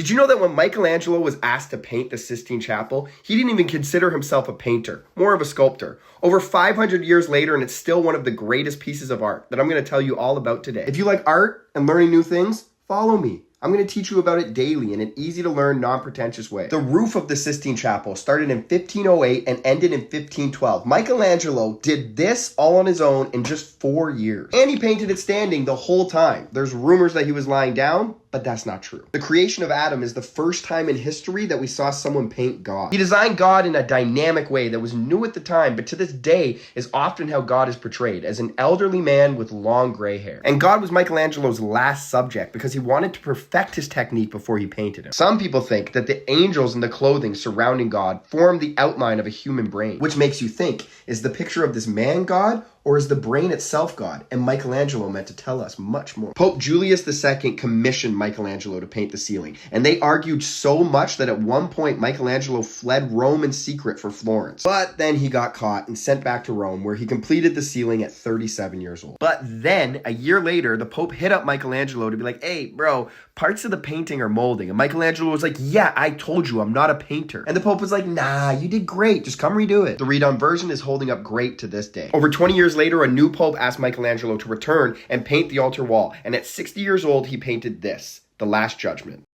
Did you know that when Michelangelo was asked to paint the Sistine Chapel, he didn't even consider himself a painter, more of a sculptor? Over 500 years later, and it's still one of the greatest pieces of art that I'm going to tell you all about today. If you like art and learning new things, follow me. I'm going to teach you about it daily in an easy-to-learn, non-pretentious way. The roof of the Sistine Chapel started in 1508 and ended in 1512. Michelangelo did this all on his own in just 4 years. And he painted it standing the whole time. There's rumors that he was lying down, but that's not true. The creation of Adam is the first time in history that we saw someone paint God. He designed God in a dynamic way that was new at the time, but to this day is often how God is portrayed, as an elderly man with long gray hair. And God was Michelangelo's last subject because he wanted to perfect his technique before he painted him. Some people think that the angels and the clothing surrounding God form the outline of a human brain, which makes you think, is the picture of this man God, or is the brain itself God? And Michelangelo meant to tell us much more. Pope Julius II commissioned Michelangelo to paint the ceiling, and they argued so much that at one point Michelangelo fled Rome in secret for Florence. But then he got caught and sent back to Rome, where he completed the ceiling at 37 years old. But then, a year later, the Pope hit up Michelangelo to be like, hey, bro, parts of the painting are molding. And Michelangelo was like, yeah, I told you, I'm not a painter. And the Pope was like, nah, you did great. Just come redo it. The redone version is holding up great to this day. Over 20 years later, a new Pope asked Michelangelo to return and paint the altar wall. And at 60 years old, he painted this, the Last Judgment.